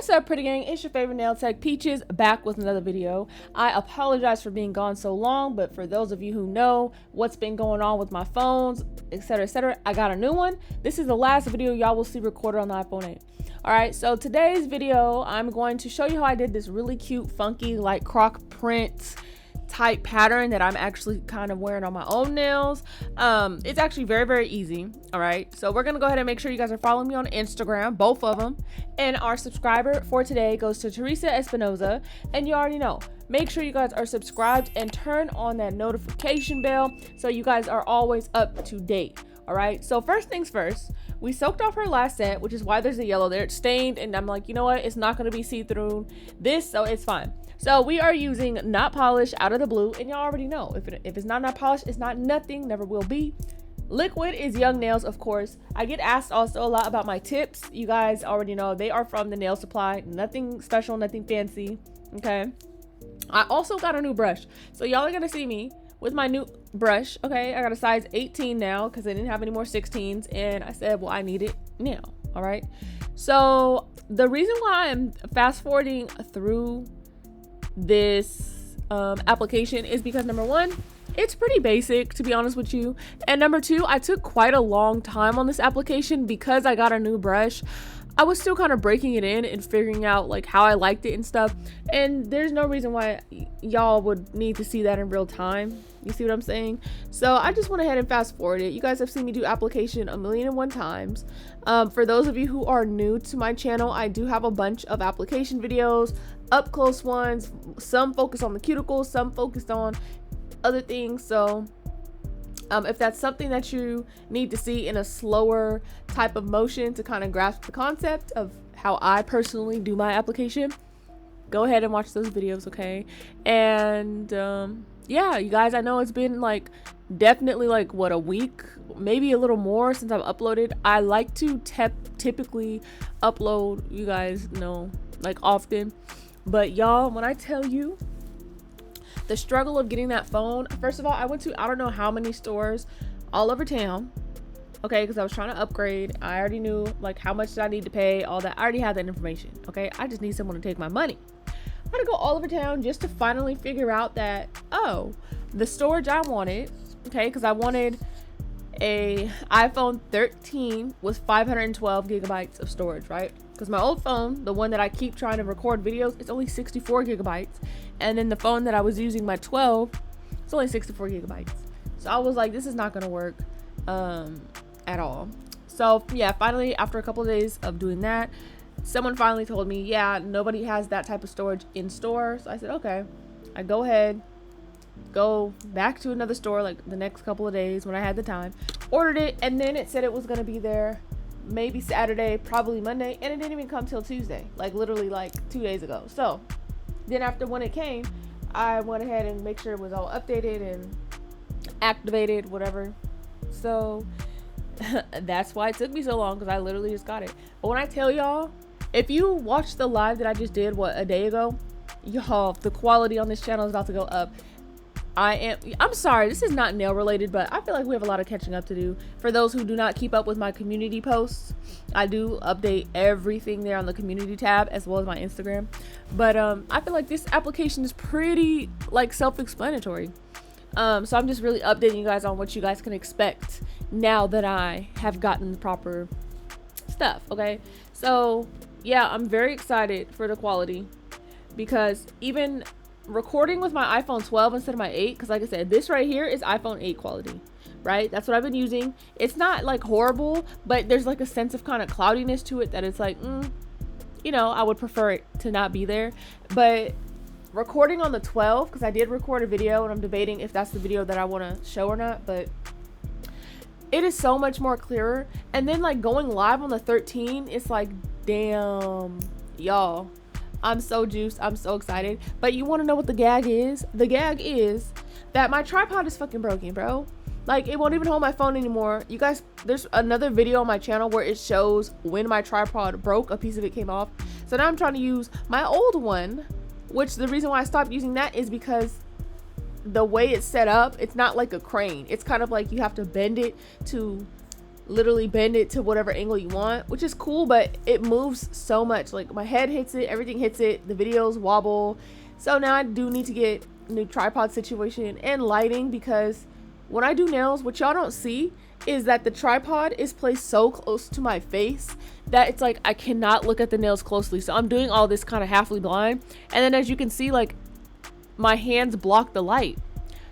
What's up, pretty gang? It's your favorite nail tech, Peaches, back with another video. I apologize for being gone so long, but for those of you who know what's been going on with my phones, etc., I got a new one. This is the last video y'all will see recorded on the iPhone 8. Alright, so today's video, I'm going to show you how I did this really cute, funky, like croc print type pattern that I'm actually kind of wearing on my own nails. It's actually very easy. All right, so we're gonna go ahead and make sure you guys are following me on Instagram, both of them, and our subscriber for today goes to Teresa Espinoza, and you already know, make sure you guys are subscribed and turn on that notification bell so you guys are always up to date. All right, so first things first, we soaked off her last set, which is why there's a yellow there. It's stained, and I'm like, you know what, it's not going to be see-through this, so it's fine. So we are using Not Polished out of the blue, and y'all already know, if it's not polished, it's not nothing, never will be. Liquid is Young Nails, of course. I get asked also a lot about my tips. You guys already know they are from the Nail Supply. Nothing special, nothing fancy, okay? I also got a new brush, so y'all are gonna see me with my new brush. Okay, I got a size 18 now because I didn't have any more 16s, and I said, well, I need it now. All right, so the reason why I'm fast forwarding through this application is because number one, it's pretty basic, to be honest with you, and number two, I took quite a long time on this application because I got a new brush. I was still kind of breaking it in and figuring out like how I liked it and stuff, and there's no reason why y'all would need to see that in real time. You see what I'm saying? So I just went ahead and fast forward it. You guys have seen me do application 1,000,001 times. For those of you who are new to my channel, I do have a bunch of application videos, up close ones, some focus on the cuticles, some focused on other things. So if that's something that you need to see in a slower type of motion to kind of grasp the concept of how I personally do my application, go ahead and watch those videos, okay? And yeah, you guys, I know it's been like definitely like what, a week, maybe a little more since I've uploaded. I like to typically upload, you guys know, like often, but y'all, when I tell you the struggle of getting that phone, first of all, I went to I don't know how many stores all over town, okay, because I was trying to upgrade. I already knew like how much did I need to pay, all that. I already had that information, okay? I just need someone to take my money. I had to go all over town just to finally figure out that, oh, the storage I wanted, okay, because I wanted a iPhone 13 with 512 gigabytes of storage, right? Because my old phone, the one that I keep trying to record videos, it's only 64 gigabytes. And then the phone that I was using, my 12, it's only 64 gigabytes. So I was like, this is not going to work at all. So yeah, finally, after a couple of days of doing that, someone finally told me, yeah, nobody has that type of storage in store. So I said, okay. I go back to another store like the next couple of days when I had the time, ordered it, and then it said it was going to be there maybe Saturday, probably Monday, and it didn't even come till Tuesday, like literally like 2 days ago. So then after when it came, I went ahead and make sure it was all updated and activated, whatever. So that's why it took me so long, because I literally just got it. But when I tell y'all, if you watched the live that I just did, what, a day ago, y'all, the quality on this channel is about to go up. I'm sorry, this is not nail related, but I feel like we have a lot of catching up to do. For those who do not keep up with my community posts, I do update everything there on the community tab as well as my Instagram. But I feel like this application is pretty like self-explanatory. So I'm just really updating you guys on what you guys can expect now that I have gotten the proper stuff, okay? So yeah, I'm very excited for the quality, because even recording with my iPhone 12 instead of my 8, because like I said, this right here is iPhone 8 quality, right? That's what I've been using. It's not like horrible, but there's like a sense of kind of cloudiness to it that it's like, you know, I would prefer it to not be there. But recording on the 12, because I did record a video and I'm debating if that's the video that I want to show or not, but it is so much more clearer. And then like going live on the 13, it's like, damn, y'all, I'm so juiced. I'm so excited. But you want to know what the gag is? The gag is that my tripod is fucking broken, bro. Like, it won't even hold my phone anymore. You guys, there's another video on my channel where it shows when my tripod broke, a piece of it came off. So now I'm trying to use my old one, which the reason why I stopped using that is because the way it's set up, it's not like a crane. It's kind of like you have to bend it to literally bend it to whatever angle you want, which is cool, but it moves so much. Like my head hits it, everything hits it, the videos wobble. So now I do need to get a new tripod situation and lighting, because when I do nails, what y'all don't see is that the tripod is placed so close to my face that it's like I cannot look at the nails closely. So I'm doing all this kind of halfly blind, and then as you can see, like my hands block the light,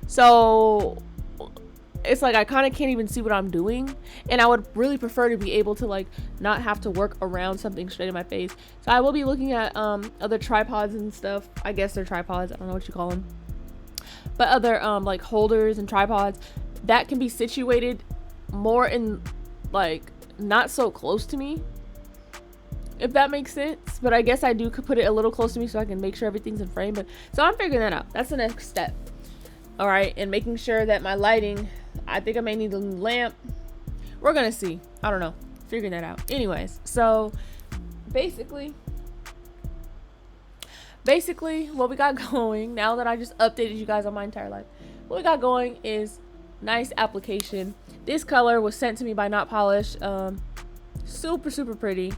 so it's like I kind of can't even see what I'm doing, and I would really prefer to be able to like not have to work around something straight in my face. So I will be looking at other tripods and stuff. I guess they're tripods, I don't know what you call them, but other like holders and tripods that can be situated more in like not so close to me, if that makes sense. But I guess I do could put it a little close to me so I can make sure everything's in frame. But so I'm figuring that out. That's the next step. All right, and making sure that my lighting, I think I may need a new lamp. We're gonna see. I don't know. Figuring that out. Anyways, so basically what we got going, now that I just updated you guys on my entire life, what we got going is nice application. This color was sent to me by Not Polished. Super pretty.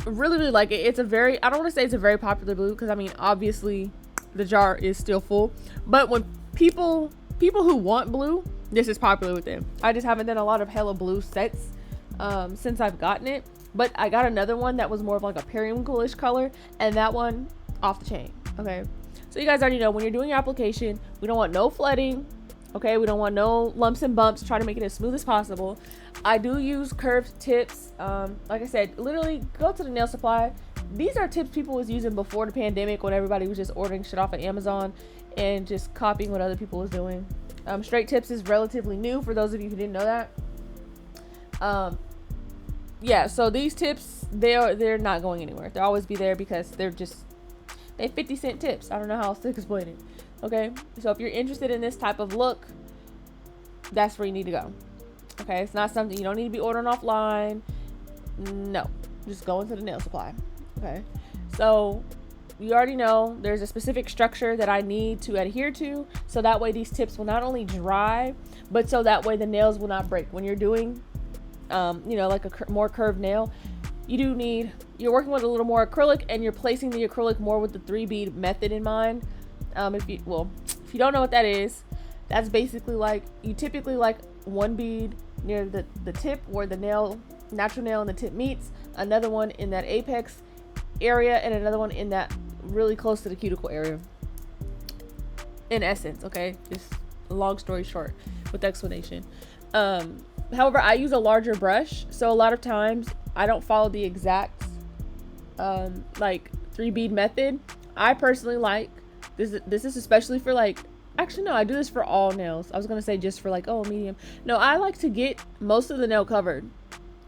Really like it. It's a very, I don't want to say it's a very popular blue, because I mean obviously the jar is still full, but when people who want blue, this is popular with them. I just haven't done a lot of hella blue sets since I've gotten it, but I got another one that was more of like a periwinkle-ish color, and that one off the chain. Okay, so you guys already know, when you're doing your application, we don't want no flooding. Okay, we don't want no lumps and bumps. Try to make it as smooth as possible. I do use curved tips. Like I said, literally go to the nail supply. These are tips people was using before the pandemic, when everybody was just ordering shit off of Amazon and just copying what other people was doing. Straight tips is relatively new for those of you who didn't know that. Yeah, so these tips, they're not going anywhere. They'll always be there because they 50-cent tips. I don't know how else to explain it. Okay, so if you're interested in this type of look, that's where you need to go. Okay, it's not something you don't need to be ordering offline. No, just go into the nail supply. Okay, so you already know there's a specific structure that I need to adhere to, so that way these tips will not only dry, but so that way the nails will not break. When you're doing you know, like a more curved nail, you're working with a little more acrylic, and you're placing the acrylic more with the 3-bead method in mind. If you don't know what that is, that's basically like, you typically like one bead near the tip where the natural nail and the tip meets, another one in that apex area, and another one in that really close to the cuticle area, in essence. Okay, just long story short with the explanation. However, I use a larger brush, so a lot of times I don't follow the exact like 3-bead method. I personally like this is especially for like, actually no, I do this for all nails. I was gonna say just for like, oh, medium. No, I like to get most of the nail covered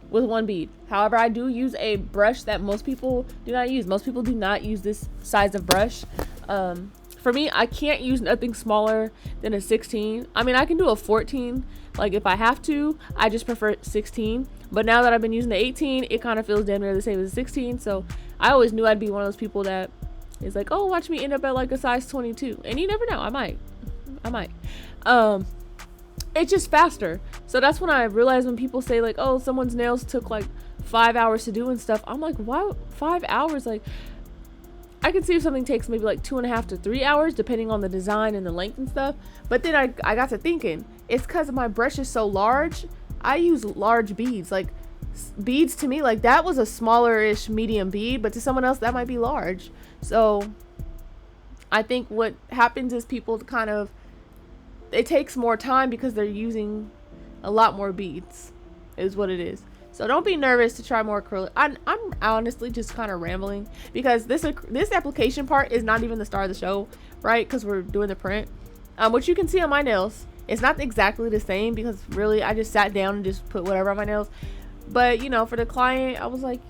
with 1 bead. However, I do use a brush that most people do not use. Most people do not use this size of brush. For me, I can't use nothing smaller than a 16. I mean, I can do a 14, like if I have to. I just prefer 16. But now that I've been using the 18, it kind of feels damn near the same as a 16. So I always knew I'd be one of those people that is like, oh, watch me end up at like a size 22. And you never know, I might. It's just faster. So that's when I realized, when people say like, oh, someone's nails took like 5 hours to do and stuff, I'm like, why 5 hours? Like, I can see if something takes maybe like 2.5 to 3 hours, depending on the design and the length and stuff. But then I got to thinking, it's because my brush is so large. I use large beads. Like, beads to me, like, that was a smaller-ish medium bead, but to someone else that might be large. So I think what happens is people kind of, it takes more time because they're using a lot more beads, is what it is. So don't be nervous to try more acrylic. I'm honestly just kind of rambling, because this application part is not even the star of the show, right? Because we're doing the print. What you can see on my nails, it's not exactly the same, because really I just sat down and just put whatever on my nails. But you know, for the client, I was like,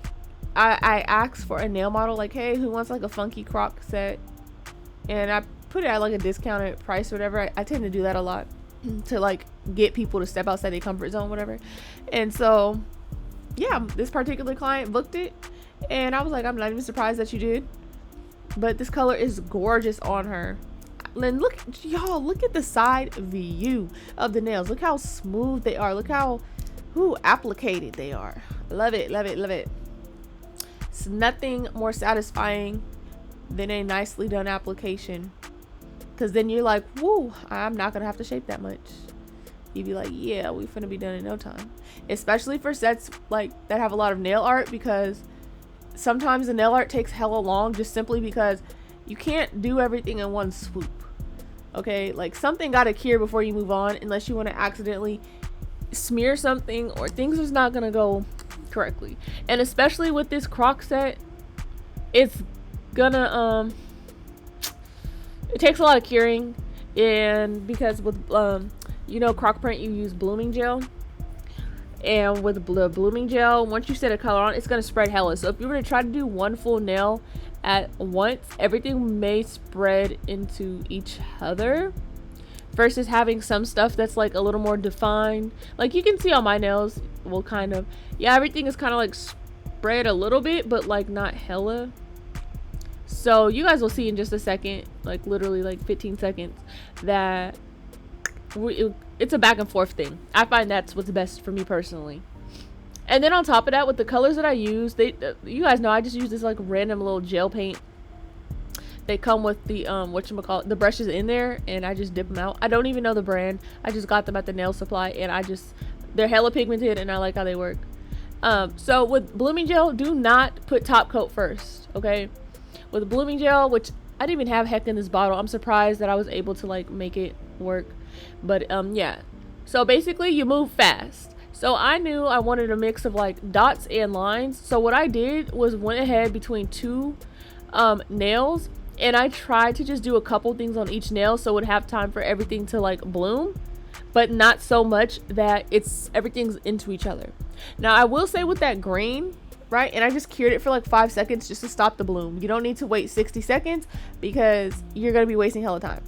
I asked for a nail model, like, hey, who wants like a funky Croc set? And I put it at like a discounted price or whatever. I tend to do that a lot to like get people to step outside their comfort zone, whatever. And so yeah, this particular client booked it, and I was like, I'm not even surprised that you did. But this color is gorgeous on her. And look, y'all, look at the side view of the nails. Look how smooth they are. Look how, who applicated they are. Love it, love it, love it. It's nothing more satisfying than a nicely done application, because then you're like, woo, I'm not gonna have to shape that much. You'd be like, yeah, we finna be done in no time. Especially for sets like that have a lot of nail art, because sometimes the nail art takes hella long just simply because you can't do everything in one swoop. Okay, like something gotta cure before you move on, unless you want to accidentally smear something or things is not gonna go correctly. And especially with this Croc set, it's gonna it takes a lot of curing. And because with you know, Croc print, you use blooming gel, and with the blooming gel, once you set a color on, it's gonna spread hella. So if you were to try to do one full nail at once, everything may spread into each other, versus having some stuff that's like a little more defined. Like you can see on my nails, will kind of, yeah, everything is kind of like spread a little bit, but like not hella. So you guys will see in just a second, like literally like 15 seconds, that it's a back and forth thing. I find that's what's best for me personally. And then on top of that, with the colors that I use, you guys know I just use this like random little gel paint. They come with the whatchamacallit, the brushes in there, and I just dip them out. I don't even know the brand. I just got them at the nail supply, and they're hella pigmented, and I like how they work. So with blooming gel, do not put top coat first, okay? With blooming gel, which I didn't even have heck in this bottle. I'm surprised that I was able to like make it work. But yeah. So basically you move fast. So I knew I wanted a mix of like dots and lines. So what I did was went ahead between two nails, and I tried to just do a couple things on each nail so it would have time for everything to like bloom, but not so much that everything's into each other. Now I will say with that green, right, and I just cured it for like 5 seconds just to stop the bloom. You don't need to wait 60 seconds because you're gonna be wasting hella time.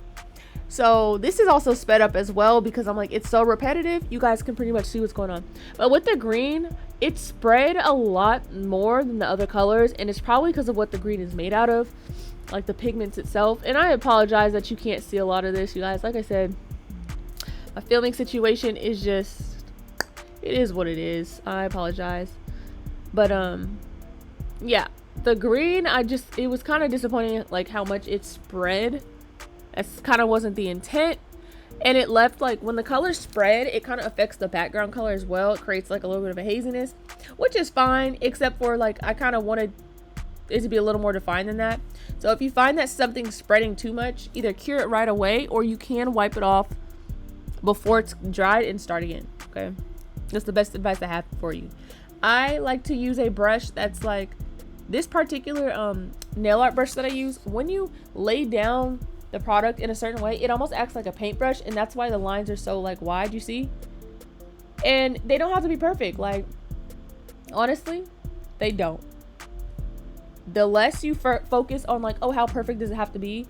So this is also sped up as well, because I'm like, it's so repetitive, you guys can pretty much see what's going on. But with the green, it spread a lot more than the other colors, and it's probably because of what the green is made out of, like the pigments itself. And I apologize that you can't see a lot of this, you guys. Like I said, my filming situation is just, it is what it is. I apologize. But yeah, the green, it was kind of disappointing like how much it spread. That kind of wasn't the intent, and it left like, when the colors spread, it kind of affects the background color as well. It creates like a little bit of a haziness, which is fine, except for like I kind of wanted it to be a little more defined than that. So if you find that something's spreading too much, either cure it right away, or you can wipe it off before it's dried and start again. Okay, that's the best advice I have for you. I like to use a brush that's like this particular nail art brush that I use. When you lay down the product in a certain way, it almost acts like a paintbrush, and that's why the lines are so like wide, you see. And they don't have to be perfect, like honestly they don't. The less you focus on like, oh, how perfect does it have to be,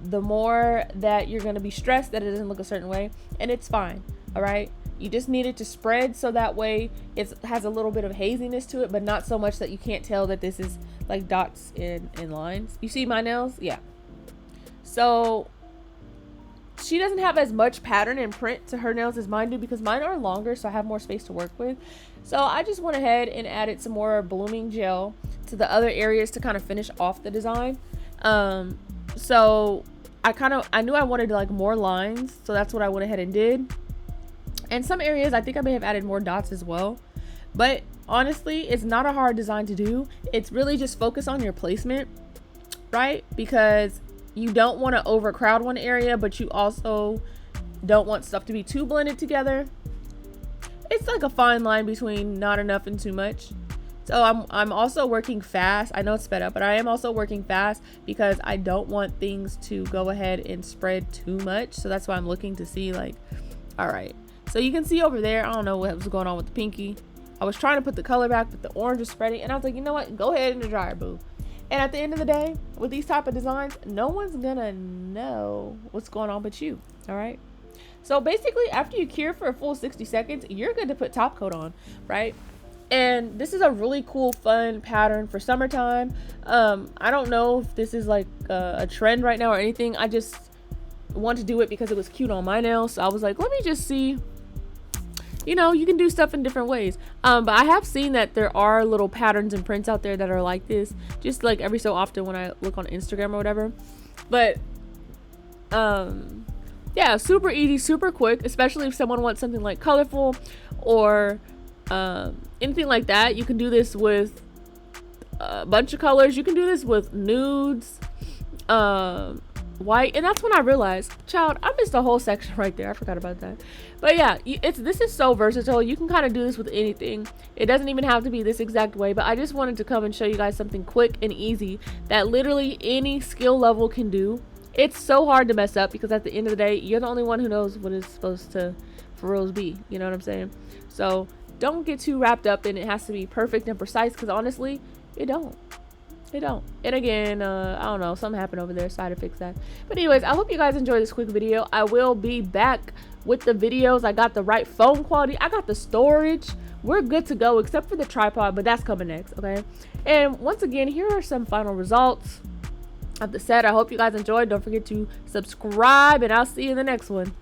the more that you're going to be stressed that it doesn't look a certain way. And it's fine, all right? You just need it to spread so that way it has a little bit of haziness to it, but not so much that you can't tell that this is like dots and lines. You see my nails? Yeah. So she doesn't have as much pattern and print to her nails as mine do, because mine are longer, so I have more space to work with. So I just went ahead and added some more blooming gel to the other areas to kind of finish off the design. So I knew I wanted like more lines, so that's what I went ahead and did. And some areas I think I may have added more dots as well, but honestly it's not a hard design to do. It's really just focus on your placement, right? Because you don't want to overcrowd one area, but you also don't want stuff to be too blended together. It's like a fine line between not enough and too much. So I'm also working fast. I know it's sped up, but I am also working fast because I don't want things to go ahead and spread too much. So that's why I'm looking to see like, all right. So you can see over there, I don't know what was going on with the pinky. I was trying to put the color back, but the orange was spreading, and I was like, you know what? Go ahead in the dryer, boo. And at the end of the day, with these type of designs, no one's gonna know what's going on but you, all right? So basically, after you cure for a full 60 seconds, you're good to put top coat on, right? And this is a really cool, fun pattern for summertime. I don't know if this is like a trend right now or anything. I just want to do it because it was cute on my nails. So I was like, let me just see you know, you can do stuff in different ways. But I have seen that there are little patterns and prints out there that are like this, just like every so often when I look on Instagram or whatever. But yeah, super easy, super quick, especially if someone wants something like colorful or anything like that. You can do this with a bunch of colors. You can do this with nudes, white. And that's when I realized, child, I missed a whole section right there. I forgot about that. But yeah, this is so versatile. You can kind of do this with anything. It doesn't even have to be this exact way, but I just wanted to come and show you guys something quick and easy that literally any skill level can do. It's so hard to mess up because at the end of the day, you're the only one who knows what it's supposed to for reals be. You know what I'm saying? So don't get too wrapped up in it has to be perfect and precise, because honestly, it don't. And again, I don't know, something happened over there, so I had to fix that. But anyways, I hope you guys enjoyed this quick video. I will be back with the videos. I got the right phone quality, I got the storage, we're good to go except for the tripod, but that's coming next. Okay, and once again, here are some final results of the set. I hope you guys enjoyed. Don't forget to subscribe, and I'll see you in the next one.